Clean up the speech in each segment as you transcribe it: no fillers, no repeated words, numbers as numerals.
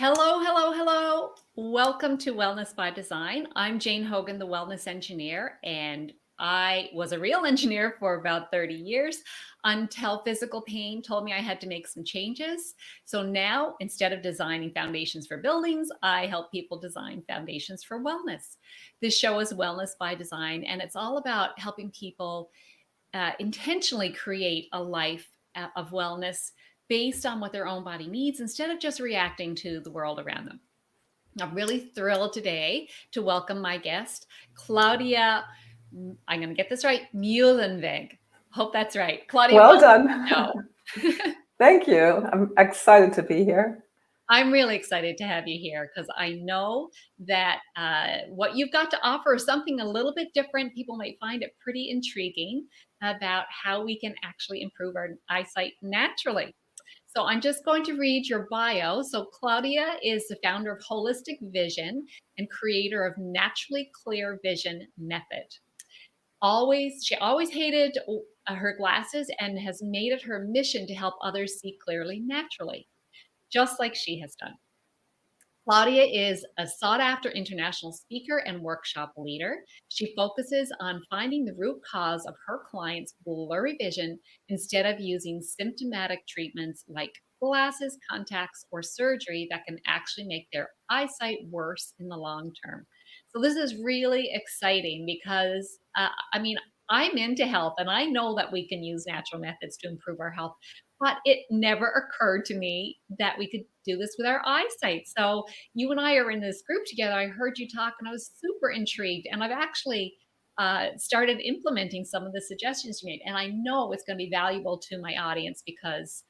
Hello, hello, hello. Welcome to Wellness by Design. I'm Jane Hogan, the wellness engineer, and I was a real engineer for about 30 years until physical pain told me I had to make some changes. So now, instead of designing foundations for buildings, I help people design foundations for wellness. This show is Wellness by Design, and it's all about helping people intentionally create a life of wellness based on what their own body needs instead of just reacting to the world around them. I'm really thrilled today to welcome my guest, Claudia. I'm going to get this right, Muehlenweg. Hope that's right. Claudia, Well welcome to done. Thank you. I'm excited to be here. I'm really excited to have you here because I know that what you've got to offer is something a little bit different. People might find it pretty intriguing about how we can actually improve our eyesight naturally. So I'm just going to read your bio. So Claudia is the founder of Holistic Vision and creator of Naturally Clear Vision Method. She always hated her glasses and has made it her mission to help others see clearly naturally, just like she has done. Claudia is a sought after international speaker and workshop leader. She focuses on finding the root cause of her clients' blurry vision instead of using symptomatic treatments like glasses, contacts, or surgery that can actually make their eyesight worse in the long term. So, this is really exciting because, I'm into health and I know that we can use natural methods to improve our health, but it never occurred to me that we could do this with our eyesight. So, you and I are in this group together. I heard you talk and I was super intrigued. And I've actually started implementing some of the suggestions you made. And I know it's going to be valuable to my audience because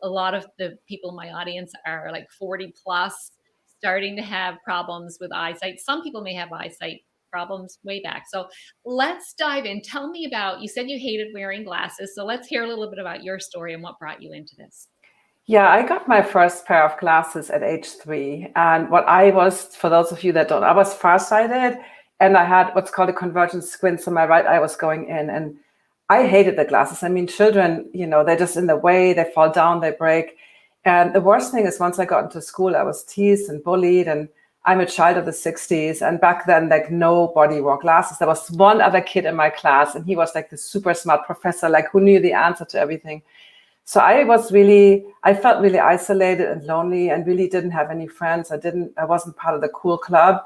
a lot of the people in my audience are like 40 plus, starting to have problems with eyesight. Some people may have eyesight problems way back. So let's dive in. Tell me about, you said you hated wearing glasses. So let's hear a little bit about your story and what brought you into this. Yeah, I got my first pair of glasses at age 3. And what I was, for those of you that don't, I was farsighted and I had what's called a convergent squint. So my right eye was going in and I hated the glasses. I mean, children, they're just in the way, they fall down, they break. And the worst thing is once I got into school, I was teased and bullied, and I'm a child of the 60s. And back then, like, nobody wore glasses. There was one other kid in my class and he was like the super smart professor, like who knew the answer to everything. So I felt really isolated and lonely and really didn't have any friends. I wasn't part of the cool club.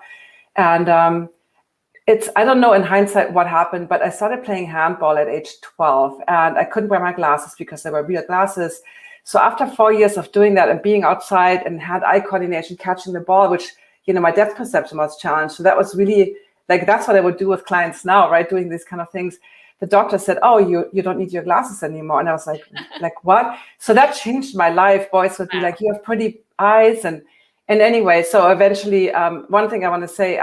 And I don't know in hindsight what happened, but I started playing handball at age 12 and I couldn't wear my glasses because they were real glasses. So after 4 years of doing that and being outside and had eye coordination, catching the ball, which, my depth perception was challenged. So that was really like, that's what I would do with clients now, right? Doing these kind of things. The doctor said, "Oh, you don't need your glasses anymore." And I was like what? So that changed my life. Boys would be like, "You have pretty eyes." And anyway, so eventually, one thing I want to say,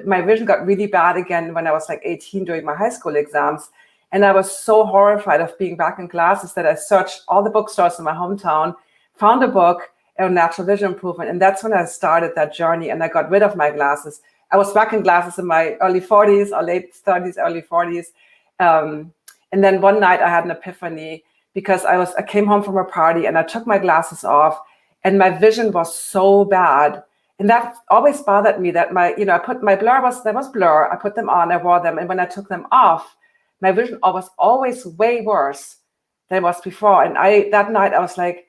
my vision got really bad again when I was like 18 during my high school exams. And I was so horrified of being back in glasses that I searched all the bookstores in my hometown, found a book on natural vision improvement. And that's when I started that journey and I got rid of my glasses. I was back in glasses in my early 40s or late 30s, early 40s. And then one night I had an epiphany because I came home from a party and I took my glasses off and my vision was so bad. And that always bothered me that I put my there was blur. I put them on, I wore them. And when I took them off, my vision was always way worse than it was before. And that night I was like,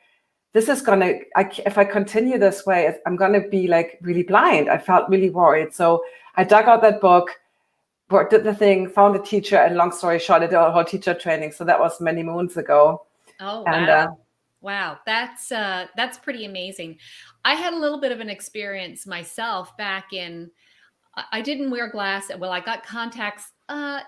this is if I continue this way, I'm going to be like really blind. I felt really worried. So I dug out that book, did the thing, found a teacher, and long story short, I did a whole teacher training. So that was many moons ago. Oh, wow. Wow. That's pretty amazing. I had a little bit of an experience myself back I didn't wear glasses. Well, I got contacts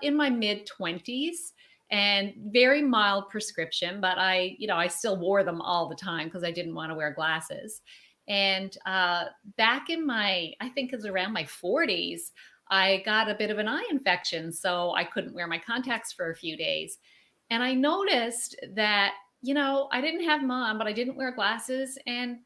in my mid 20s and very mild prescription, but I still wore them all the time because I didn't want to wear glasses. And back I think it was around my 40s, I got a bit of an eye infection. So I couldn't wear my contacts for a few days. And I noticed that, I didn't have them on, but I didn't wear glasses. And,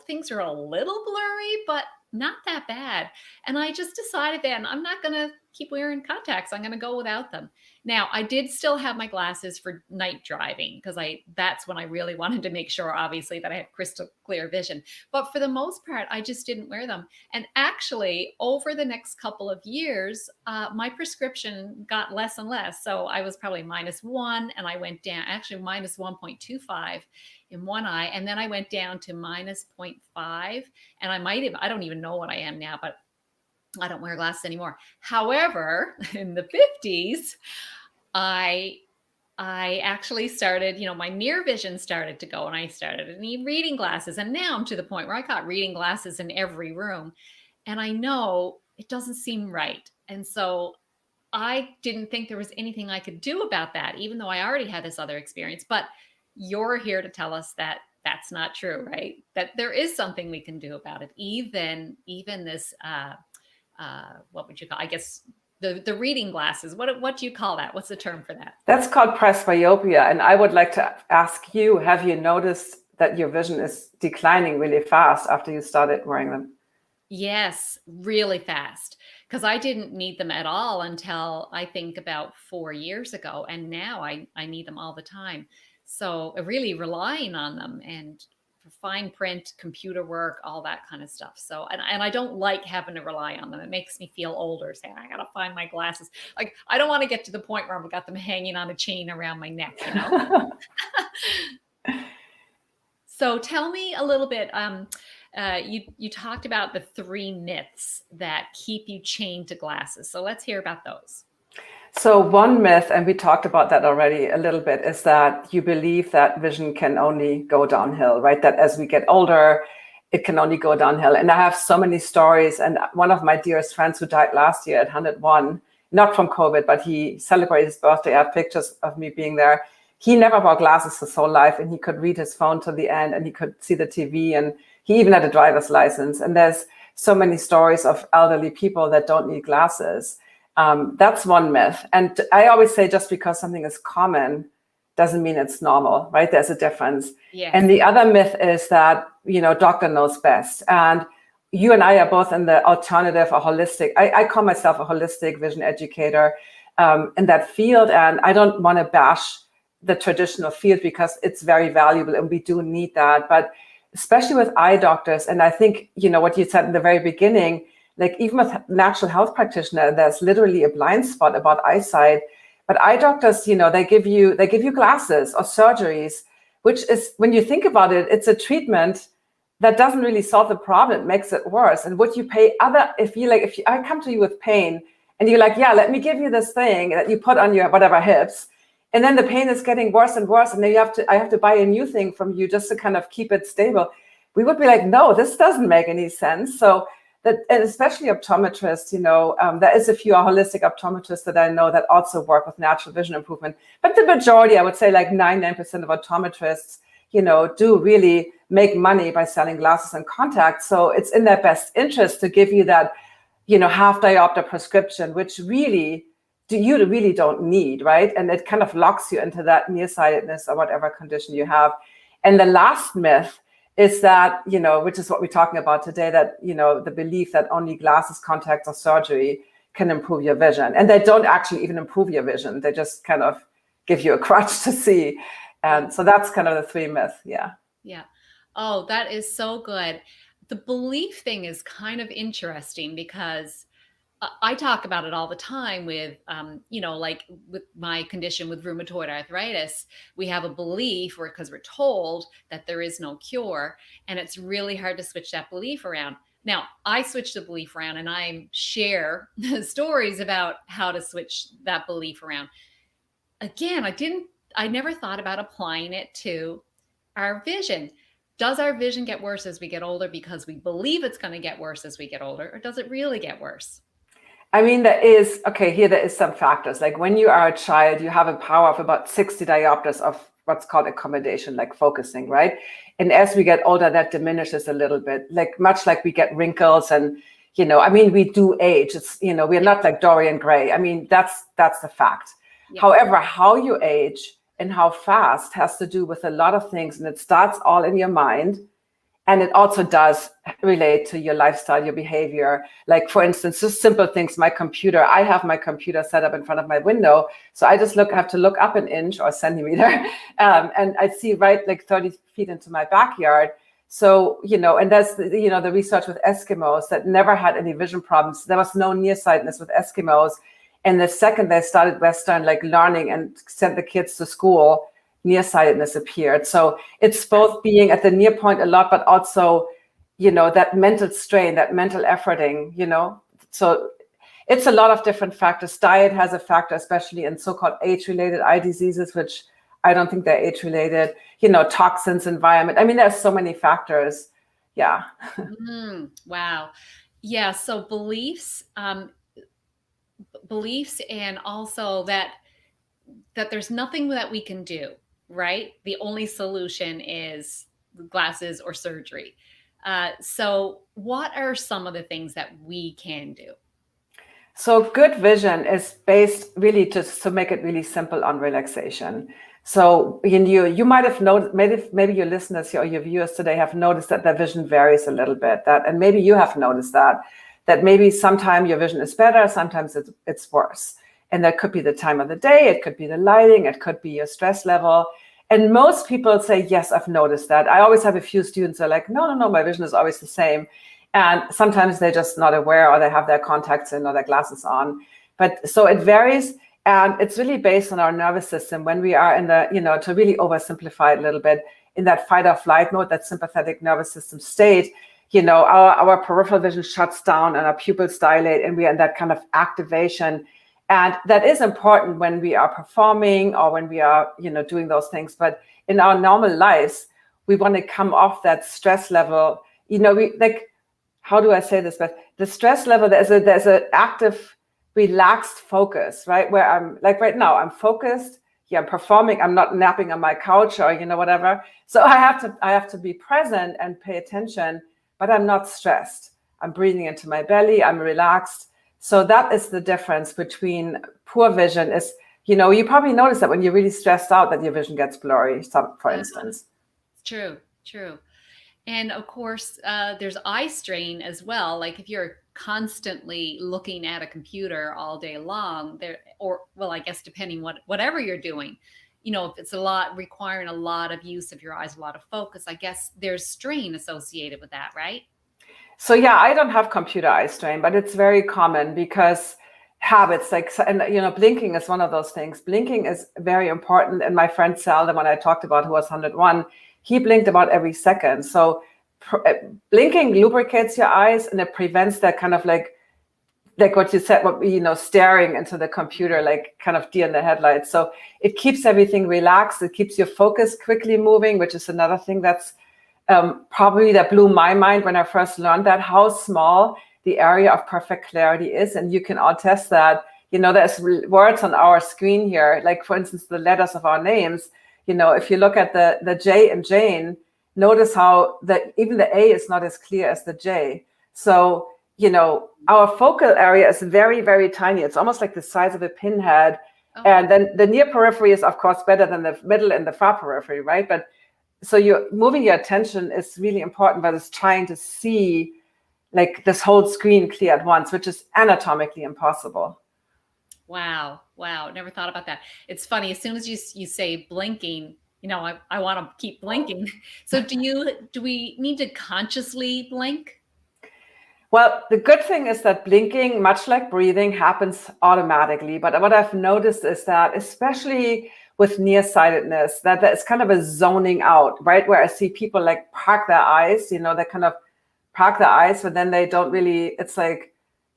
things are a little blurry, but not that bad. And I just decided then I'm not going to keep wearing contacts. I'm going to go without them. Now, I did still have my glasses for night driving because that's when I really wanted to make sure, obviously, that I have crystal clear vision. But for the most part, I just didn't wear them. And actually, over the next couple of years, my prescription got less and less. So I was probably -1, and I went down, actually -1.25 in one eye. And then I went down to -0.5. And I don't even know what I am now, but I don't wear glasses anymore. However, in the 50s, I actually started, my near vision started to go, and I started to need reading glasses. And now I'm to the point where I got reading glasses in every room. And I know it doesn't seem right. And so I didn't think there was anything I could do about that, even though I already had this other experience. But you're here to tell us that that's not true, right? That there is something we can do about it. Even this, what would you call, I guess, the reading glasses. What do you call that? What's the term for that? That's called presbyopia. And I would like to ask you, have you noticed that your vision is declining really fast after you started wearing them? Yes, really fast. Because I didn't need them at all until I think about 4 years ago. And now I need them all the time. So really relying on them, and for fine print, computer work, all that kind of stuff. So, and I don't like having to rely on them. It makes me feel older, saying, I got to find my glasses. Like, I don't want to get to the point where I've got them hanging on a chain around my neck, So tell me a little bit, you talked about the 3 myths that keep you chained to glasses. So let's hear about those. So one myth, and we talked about that already a little bit, is that you believe that vision can only go downhill, right? That as we get older, it can only go downhill. And I have so many stories. And one of my dearest friends who died last year at 101, not from COVID, but he celebrated his birthday. I have pictures of me being there. He never wore glasses his whole life, and he could read his phone to the end, and he could see the TV, and he even had a driver's license. And there's so many stories of elderly people that don't need glasses. That's one myth. And I always say, just because something is common doesn't mean it's normal, right? There's a difference. Yes. And the other myth is that, doctor knows best. And you and I are both in the alternative or holistic. I call myself a holistic vision educator in that field. And I don't want to bash the traditional field, because it's very valuable and we do need that. But especially with eye doctors, and I think, what you said in the very beginning, like even with natural health practitioner, there's literally a blind spot about eyesight. But eye doctors, they give you glasses or surgeries, which is, when you think about it, it's a treatment that doesn't really solve the problem. It makes it worse. And would you pay if I come to you with pain and you're like, yeah, let me give you this thing that you put on your whatever hips, and then the pain is getting worse and worse, and then I have to buy a new thing from you just to kind of keep it stable. We would be like, no, this doesn't make any sense. So that, and especially optometrists, there is a few holistic optometrists that I know that also work with natural vision improvement. But the majority, I would say like 99% of optometrists, do really make money by selling glasses and contacts. So it's in their best interest to give you that, half diopter prescription, which you really don't need, right? And it kind of locks you into that nearsightedness or whatever condition you have. And the last myth is that, which is what we're talking about today, that, the belief that only glasses, contacts, or surgery can improve your vision. And they don't actually even improve your vision. They just kind of give you a crutch to see. And so that's kind of the 3 myths. Yeah. Yeah. Oh, that is so good. The belief thing is kind of interesting, because I talk about it all the time with, like with my condition with rheumatoid arthritis, we have a belief, or because we're told that there is no cure, and it's really hard to switch that belief around. Now, I switched the belief around, and I share stories about how to switch that belief around. Again, I never thought about applying it to our vision. Does our vision get worse as we get older because we believe it's going to get worse as we get older, or does it really get worse? I mean, there is some factors. Like when you are a child, you have a power of about 60 diopters of what's called accommodation, like focusing, right? And as we get older, that diminishes a little bit, like much like we get wrinkles and, we do age. It's, we're not like Dorian Gray. I mean, that's the fact. Yeah. However, how you age and how fast has to do with a lot of things. And it starts all in your mind. And it also does relate to your lifestyle, your behavior. Like, for instance, just simple things, I have my computer set up in front of my window. So I just have to look up an inch or centimeter, and I see right like 30 feet into my backyard. So, and that's, the research with Eskimos that never had any vision problems. There was no nearsightedness with Eskimos. And the second they started Western, like learning and sent the kids to school, nearsightedness appeared. So it's both being at the near point a lot, but also, that mental strain, that mental efforting, So it's a lot of different factors. Diet has a factor, especially in so-called age-related eye diseases, which I don't think they're age-related, toxins, environment. I mean, there's so many factors. Yeah. Wow. Yeah. So beliefs, and also that there's nothing that we can do, right? The only solution is glasses or surgery. So what are some of the things that we can do? So good vision is based really, just to make it really simple, on relaxation. So you might have noticed, maybe your listeners or your viewers today have noticed that their vision varies a little bit. And maybe you have noticed that maybe sometimes your vision is better, sometimes it's worse. And that could be the time of the day, it could be the lighting, it could be your stress level. And most people say, yes, I've noticed that. I always have a few students that are like, no, my vision is always the same. And sometimes they're just not aware, or they have their contacts in or their glasses on. But so it varies. And it's really based on our nervous system. When we are in the, to really oversimplify it a little bit, in that fight or flight mode, that sympathetic nervous system state, our peripheral vision shuts down and our pupils dilate, and we are in that kind of activation. And that is important when we are performing or when we are, doing those things. But in our normal lives, we want to come off that stress level. How do I say this? But the stress level, there's an active, relaxed focus, right? Where I'm like right now, I'm focused. Yeah, I'm performing. I'm not napping on my couch or whatever. So I have to be present and pay attention, but I'm not stressed. I'm breathing into my belly. I'm relaxed. So that is the difference between poor vision. Is you probably notice that when you're really stressed out, that your vision gets blurry. For instance. True. And of course, there's eye strain as well. Like if you're constantly looking at a computer all day long, I guess depending whatever you're doing, if it's requiring a lot of use of your eyes, a lot of focus, I guess there's strain associated with that, right? So yeah, I don't have computer eye strain, but it's very common because habits, blinking is one of those things. Blinking is very important. And my friend Sal, the one I talked about, who was 101, he blinked about every second. So blinking lubricates your eyes, and it prevents that kind of like what you said, staring into the computer, like kind of deer in the headlights. So it keeps everything relaxed. It keeps your focus quickly moving, which is another thing that's probably that blew my mind when I first learned that, how small the area of perfect clarity is. And you can all test that. There's words on our screen here, like for instance, the letters of our names. If you look at the J in Jane, notice how even the A is not as clear as the J. So, our focal area is very, very tiny. It's almost like the size of a pinhead. Oh. And then the near periphery is, of course, better than the middle and the far periphery, right? But so you're moving your attention is really important, but it's trying to see like this whole screen clear at once, which is anatomically impossible. Wow. Never thought about that. It's funny. As soon as you say blinking, I want to keep blinking. So do we need to consciously blink? Well, the good thing is that blinking, much like breathing, happens automatically. But what I've noticed is that, especially with nearsightedness, that there's kind of a zoning out, right? Where I see people like park their eyes, they kind of park their eyes, but then they don't really, it's like,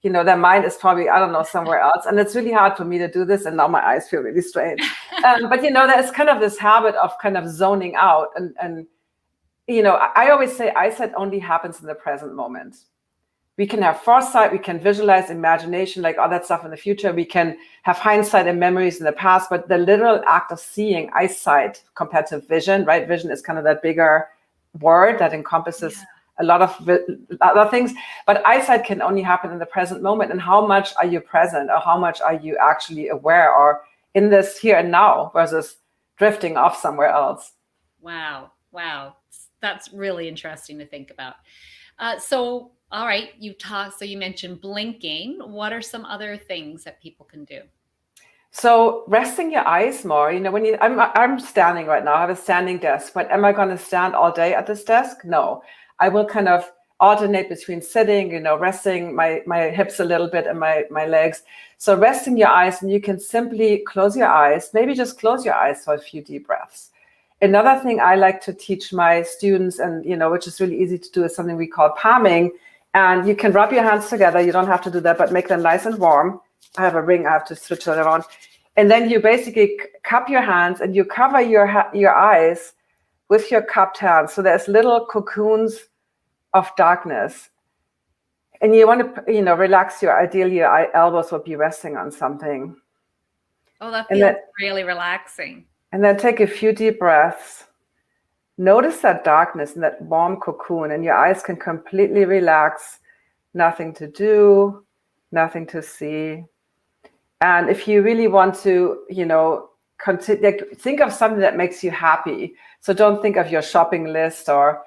their mind is probably, I don't know, somewhere else. And it's really hard for me to do this. And now my eyes feel really strange. But, there's kind of this habit of kind of zoning out. And I always say eyesight only happens in the present moment. We can have foresight, we can visualize, imagination, like all that stuff in the future. We can have hindsight and memories in the past, but the literal act of seeing, eyesight compared to vision, right? Vision is kind of that bigger word that encompasses a lot of other things, but eyesight can only happen in the present moment. And how much are you present, or how much are you actually aware or in this here and now versus drifting off somewhere else? Wow. that's really interesting to think about. So, all right, so you mentioned blinking. What are some other things that people can do? So resting your eyes more, when I'm standing right now, I have a standing desk, but am I going to stand all day at this desk? No, I will kind of alternate between sitting, resting my hips a little bit and my legs. So resting your eyes, and you can simply close your eyes, maybe just close your eyes for a few deep breaths. Another thing I like to teach my students, and which is really easy to do, is something we call palming. And you can rub your hands together. You don't have to do that, but make them nice and warm. I have a ring, I have to switch it around. And then you basically cup your hands and you cover your eyes with your cupped hands. So there's little cocoons of darkness. And you want to, relax ideally your elbows would be resting on something. Oh, that feels really relaxing. And then take a few deep breaths. Notice that darkness and that warm cocoon, and your eyes can completely relax. Nothing to do, nothing to see. And if you really want to, think of something that makes you happy. So don't think of your shopping list or,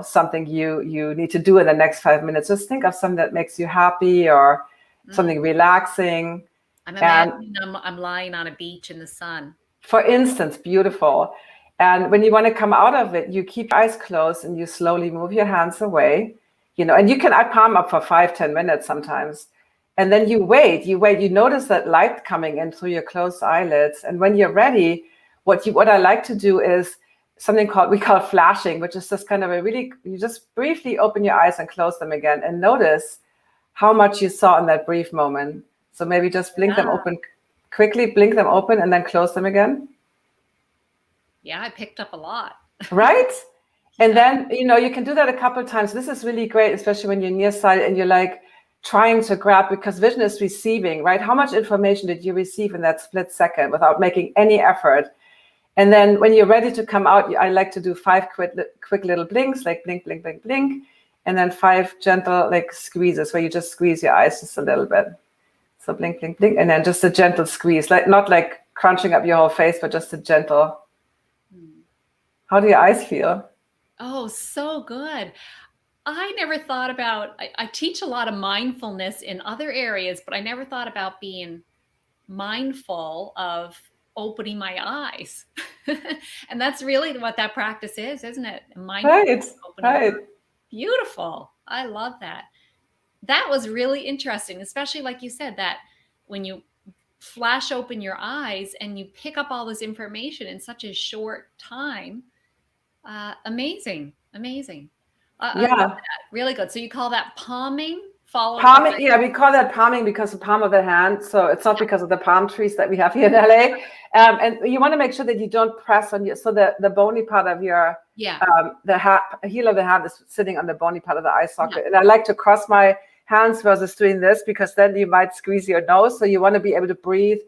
something you need to do in the next 5 minutes. Just think of something that makes you happy or something relaxing. I'm imagining I'm lying on a beach in the sun. For instance, beautiful. And when you want to come out of it, you keep your eyes closed and you slowly move your hands away, and I palm up for 5-10 minutes sometimes. And then you wait, you notice that light coming in through your closed eyelids. And when you're ready, what I like to do is something we call flashing, which is just kind of you just briefly open your eyes and close them again and notice how much you saw in that brief moment. So maybe just blink them open, quickly blink them open and then close them again. Yeah, I picked up a lot. Right? And then, you can do that a couple of times. This is really great, especially when you're nearsighted and you're like trying to grab, because vision is receiving, right? How much information did you receive in that split second without making any effort? And then when you're ready to come out, I like to do 5 quick little blinks, like blink, blink, blink, blink. And then 5 gentle squeezes where you just squeeze your eyes just a little bit. So blink, blink, blink. And then just a gentle squeeze, not like crunching up your whole face, but just a gentle. How do your eyes feel? Oh, so good. I never thought about, I teach a lot of mindfulness in other areas, but I never thought about being mindful of opening my eyes. And that's really what that practice is, isn't it? Right, right. Beautiful. I love that. That was really interesting, especially like you said, that when you flash open your eyes and you pick up all this information in such a short time. Amazing. I love that. Really good. So you call that palming? Palming, yeah, we call that palming because the palm of the hand. So it's not because of the palm trees that we have here in LA. And you want to make sure that you don't press on so the bony part of your, the heel of the hand is sitting on the bony part of the eye socket. Yeah. And I like to cross my hands versus doing this, because then you might squeeze your nose. So you want to be able to breathe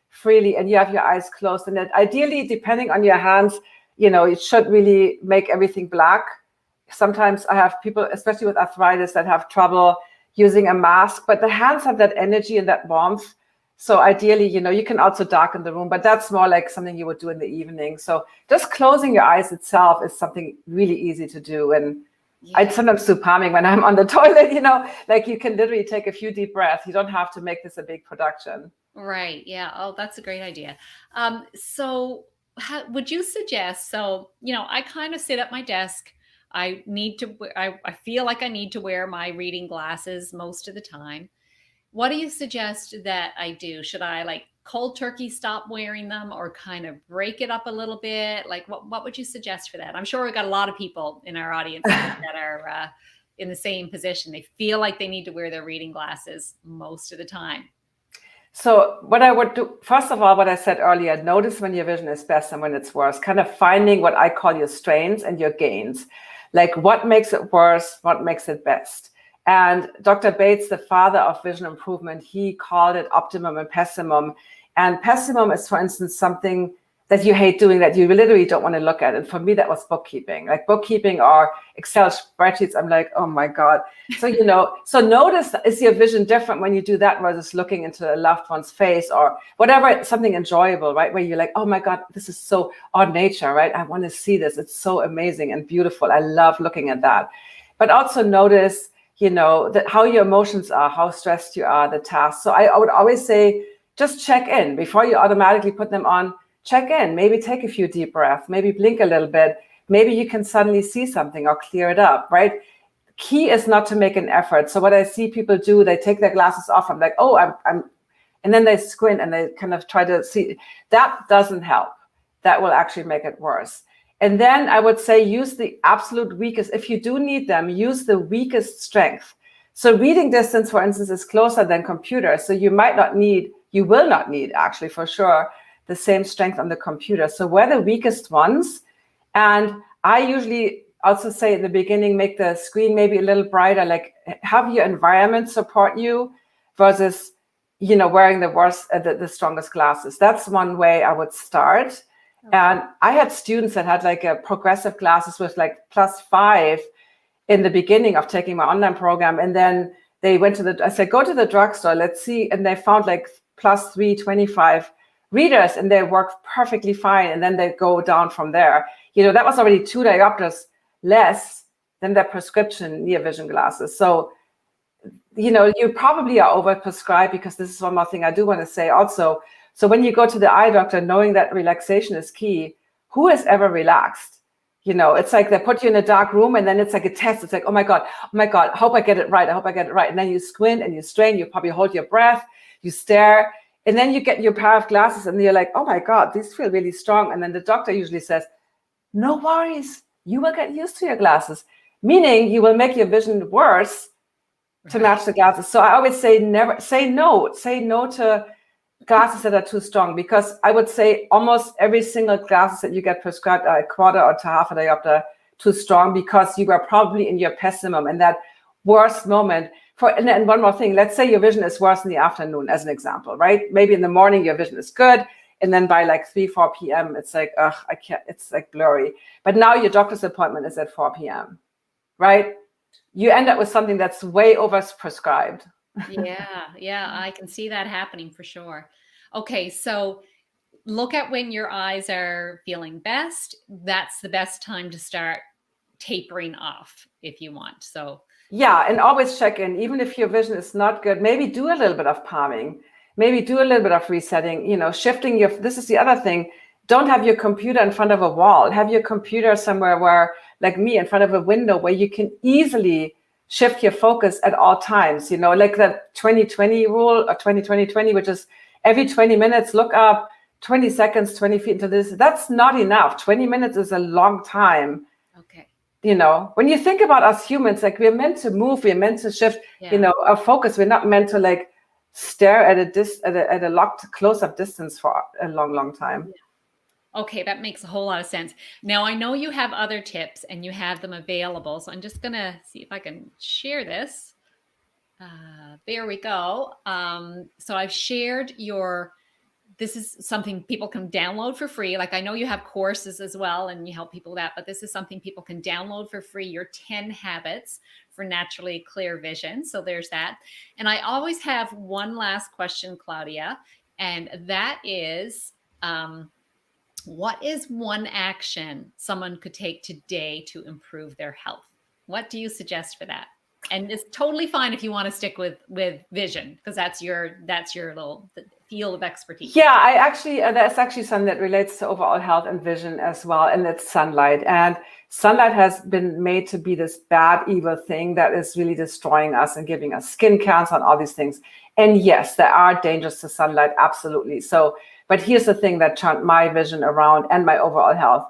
freely and you have your eyes closed. And then ideally, depending on your hands, it should really make everything black. Sometimes I have people, especially with arthritis, that have trouble using a mask, but the hands have that energy and that warmth. So ideally, you can also darken the room, but that's more like something you would do in the evening. So just closing your eyes itself is something really easy to do. And I sometimes do palming when I'm on the toilet, you can literally take a few deep breaths. You don't have to make this a big production. Right. Yeah. Oh, that's a great idea. So would you suggest, I kind of sit at my desk. I feel like I need to wear my reading glasses most of the time. What do you suggest that I do? Should I cold turkey stop wearing them or kind of break it up a little bit? What would you suggest for that? I'm sure we've got a lot of people in our audience that are in the same position. They feel like they need to wear their reading glasses most of the time. So what I would do, first of all, what I said earlier, notice when your vision is best and when it's worse, kind of finding what I call your strains and your gains. Like what makes it worse, what makes it best. And Dr. Bates, the father of vision improvement, he called it optimum and pessimum. And pessimum is, for instance, something that you hate doing, that you literally don't want to look at. And for me, that was bookkeeping, like bookkeeping or Excel spreadsheets. I'm like, oh my God. So, so notice, is your vision different when you do that versus looking into a loved one's face or whatever, something enjoyable, right? Where you're like, oh my God, this is so odd nature, right? I want to see this. It's so amazing and beautiful. I love looking at that. But also notice, that how your emotions are, how stressed you are, the tasks. So I would always say, just check in before you automatically put them on. Check in, maybe take a few deep breaths, maybe blink a little bit. Maybe you can suddenly see something or clear it up, right? Key is not to make an effort. So what I see people do, they take their glasses off. I'm like, oh, I'm, and then they squint and they kind of try to see. That doesn't help. That will actually make it worse. And then I would say use the absolute weakest. If you do need them, use the weakest strength. So reading distance, for instance, is closer than computer. So you will not need actually for sure the same strength on the computer. So we're the weakest ones. And I usually also say in the beginning, make the screen maybe a little brighter, like have your environment support you versus, wearing the strongest glasses. That's one way I would start. Okay. And I had students that had like a progressive glasses with like +5 in the beginning of taking my online program. And then they went I said, go to the drugstore, let's see. And they found like +3, 25 readers, and they work perfectly fine. And then they go down from there. That was already 2 diopters less than their prescription near vision glasses. So, you probably are overprescribed, because this is one more thing I do want to say also. So when you go to the eye doctor, knowing that relaxation is key, who is ever relaxed? It's like they put you in a dark room and then it's like a test. It's like, oh my God, I hope I get it right. And then you squint and you strain, you probably hold your breath, you stare. And then you get your pair of glasses and you're like, oh my God, these feel really strong. And then the doctor usually says, no worries, you will get used to your glasses. Meaning you will make your vision worse to match the glasses. So I always say never say no to glasses that are too strong, because I would say almost every single glasses that you get prescribed are a quarter or to half a diopter too strong, because you are probably in your pessimum, in that worst moment. And one more thing, let's say your vision is worse in the afternoon, as an example, right? Maybe in the morning your vision is good, and then by like 3-4 p.m. it's like, ugh, I can't, it's like blurry. But now your doctor's appointment is at 4 p.m., right? You end up with something that's way overprescribed. Yeah, I can see that happening for sure. Okay, so look at when your eyes are feeling best. That's the best time to start tapering off if you want. So yeah, and always check in, even if your vision is not good. Maybe do a little bit of palming, maybe do a little bit of resetting, shifting this is the other thing. Don't have your computer in front of a wall. Have your computer somewhere where, like me, in front of a window where you can easily shift your focus at all times, like the 20-20 rule, or 20-20-20, which is every 20 minutes, look up 20 seconds, 20 feet into this. That's not enough. 20 minutes is a long time. Okay. When you think about us humans, like we're meant to move, we're meant to shift, our focus. We're not meant to like stare at a locked close-up distance for a long, long time. Yeah. Okay, that makes a whole lot of sense. Now, I know you have other tips and you have them available. So I'm just going to see if I can share this. There we go. So I've shared this is something people can download for free. Like I know you have courses as well and you help people with that, but this is something people can download for free, your 10 habits for naturally clear vision. So there's that. And I always have one last question, Claudia, and that is, what is one action someone could take today to improve their health? What do you suggest for that? And it's totally fine if you want to stick with vision, because that's your little field of expertise. Yeah, that's actually something that relates to overall health and vision as well, and it's sunlight. And sunlight has been made to be this bad, evil thing that is really destroying us and giving us skin cancer and all these things. And yes, there are dangers to sunlight, absolutely. So, but here's the thing that turned my vision around and my overall health.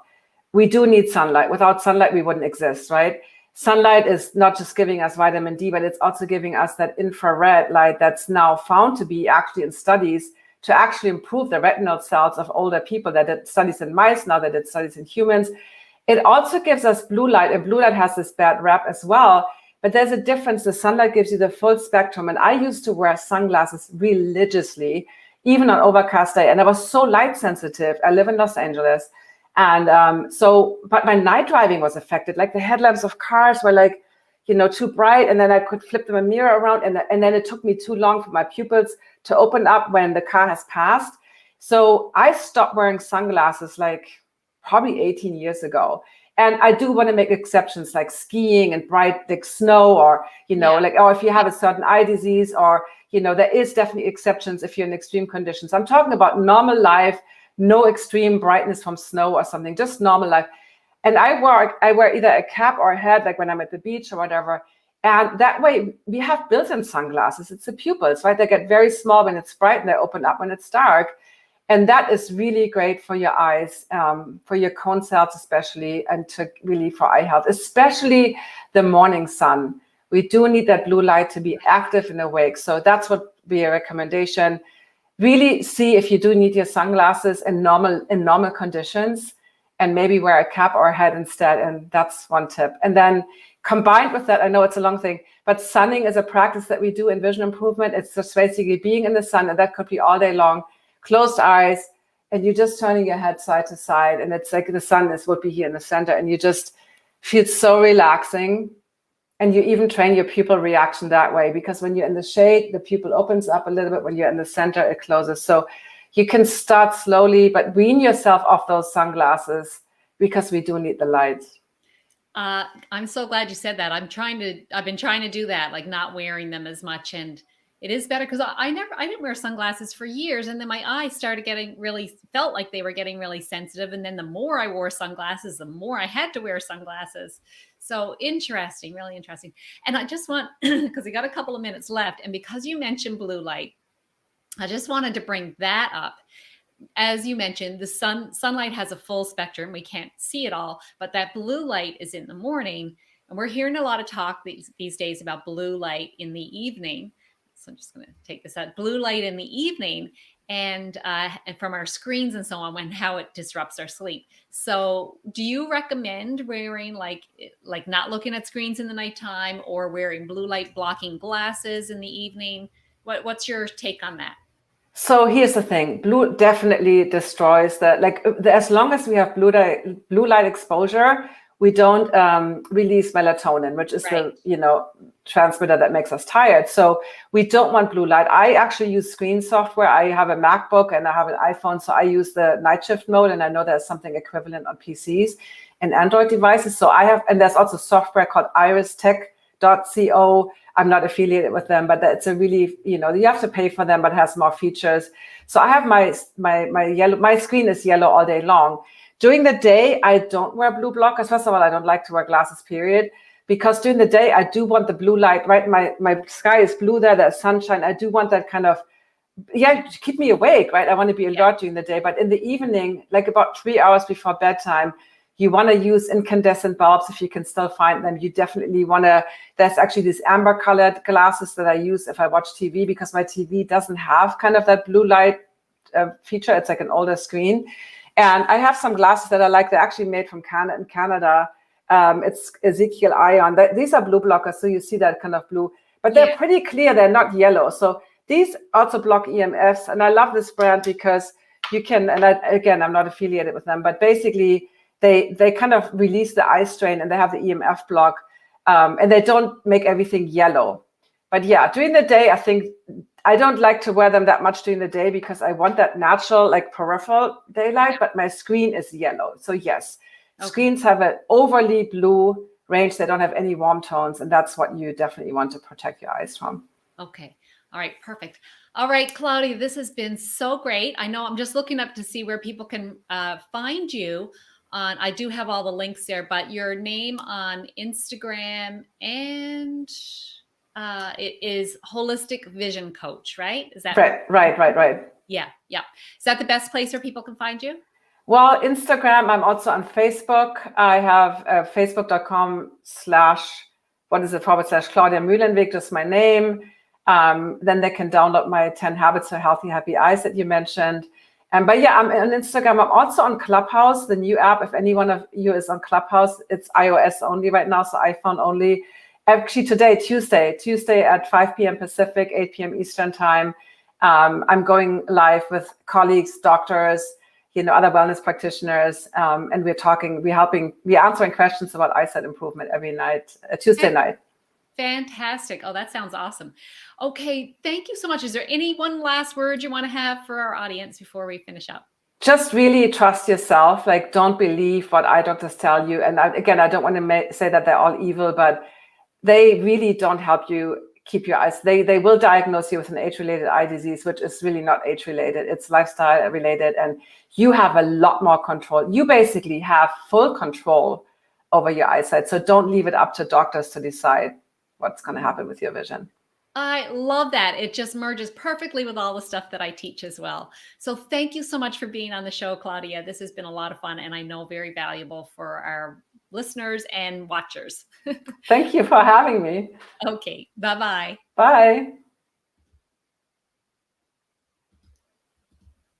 We do need sunlight. Without sunlight, we wouldn't exist, right? Sunlight is not just giving us vitamin D, but it's also giving us that infrared light that's now found to be actually in studies to actually improve the retinal cells of older people. That did studies in mice, now that did studies in humans. It also gives us blue light, and blue light has this bad rap as well. But there's a difference. The sunlight gives you the full spectrum. And I used to wear sunglasses religiously, even on overcast day. And I was so light sensitive. I live in Los Angeles. And but my night driving was affected. Like the headlamps of cars were like, too bright. And then I could flip the mirror around. And then it took me too long for my pupils to open up when the car has passed. So I stopped wearing sunglasses like probably 18 years ago. And I do want to make exceptions like skiing and bright like snow, or, like, if you have a certain eye disease, or, there is definitely exceptions if you're in extreme conditions. I'm talking about normal life, no extreme brightness from snow or something, just normal life. And I wear either a cap or a hat, like when I'm at the beach or whatever. And that way we have built-in sunglasses. It's the pupils, right? They get very small when it's bright and they open up when it's dark. And that is really great for your eyes, for your cone cells especially, and for eye health, especially the morning sun. We do need that blue light to be active and awake. So that's what would be a recommendation. Really see if you do need your sunglasses in normal conditions, and maybe wear a cap or a hat instead. And that's one tip. And then combined with that, I know it's a long thing, but sunning is a practice that we do in vision improvement. It's just basically being in the sun, and that could be all day long. Closed eyes, and you're just turning your head side to side, and it's like the sun would be here in the center, and you just feel so relaxing. And you even train your pupil reaction that way, because when you're in the shade, the pupil opens up a little bit. When you're in the center, it closes. So you can start slowly, but wean yourself off those sunglasses, because we do need the light. I'm so glad you said that. I've been trying to do that, like not wearing them as much, and it is better, because I didn't wear sunglasses for years, and then my eyes started felt like they were getting really sensitive. And then the more I wore sunglasses, the more I had to wear sunglasses. So interesting, really interesting. And I just want, because we got a couple of minutes left, and because you mentioned blue light, I just wanted to bring that up. As you mentioned, the sunlight has a full spectrum. We can't see it all, but that blue light is in the morning. And we're hearing a lot of talk these days about blue light in the evening. So I'm just going to take this out. Blue light in the evening, and from our screens and so on, and how it disrupts our sleep. So do you recommend wearing like not looking at screens in the nighttime, or wearing blue light blocking glasses in the evening? What's your take on that? So here's the thing. Blue definitely destroys as long as we have blue light exposure, we don't release melatonin, which is right. the transmitter that makes us tired. So we don't want blue light. I actually use screen software. I have a MacBook and I have an iPhone, so I use the night shift mode, and I know there's something equivalent on PCs and Android devices. So and there's also software called iristech.co. I'm not affiliated with them, but it's a really, you have to pay for them, but has more features. So I have my screen is yellow all day long. During the day, I don't wear blue blockers. First of all, I don't like to wear glasses, period, because during the day, I do want the blue light, right? My sky is blue there, there's sunshine. I do want that kind of, to keep me awake, right? I want to be alert during the day. But in the evening, like about 3 hours before bedtime, you want to use incandescent bulbs if you can still find them. You definitely want to, there's actually these amber colored glasses that I use if I watch TV, because my TV doesn't have kind of that blue light feature. It's like an older screen. And I have some glasses that I like. They're actually made from Canada. It's Ezekiel Ion. These are blue blockers, so you see that kind of blue. But they're pretty clear. They're not yellow. So these also block EMFs. And I love this brand because you can, and I'm not affiliated with them, but basically they kind of release the eye strain, and they have the EMF block. And they don't make everything yellow. But yeah, during the day, I think I don't like to wear them that much during the day, because I want that natural, like peripheral daylight, but my screen is yellow. So yes, screens have an overly blue range. They don't have any warm tones, and that's what you definitely want to protect your eyes from. Okay. All right. Perfect. All right, Claudia, this has been so great. I know I'm just looking up to see where people can find you. I do have all the links there, but your name on Instagram and it is Holistic Vision Coach, right? Is that right? Yeah. Is that the best place where people can find you? Well, Instagram. I'm also on Facebook. I have facebook.com/Claudia Muehlenweg, just my name. Then they can download my 10 Habits for Healthy, Happy Eyes that you mentioned. But yeah, I'm on Instagram. I'm also on Clubhouse, the new app. If any one of you is on Clubhouse, it's iOS only right now, so iPhone only. Actually today, Tuesday at 5 p.m. Pacific, 8 p.m. Eastern time. I'm going live with colleagues, doctors, other wellness practitioners, and we're answering questions about eyesight improvement every night, Tuesday night. Fantastic. Oh, that sounds awesome. Okay, thank you so much. Is there any one last word you want to have for our audience before we finish up? Just really trust yourself. Like, don't believe what eye doctors tell you. And I don't want to say that they're all evil, but they really don't help you keep your eyes. They will diagnose you with an age-related eye disease, which is really not age-related. It's lifestyle related, and you have a lot more control. You basically have full control over your eyesight. So don't leave it up to doctors to decide what's going to happen with your vision. I love that. It just merges perfectly with all the stuff that I teach as well. So thank you so much for being on the show, Claudia. This has been a lot of fun, and I know very valuable for our listeners and watchers. Thank you for having me. Okay. Bye-bye. Bye.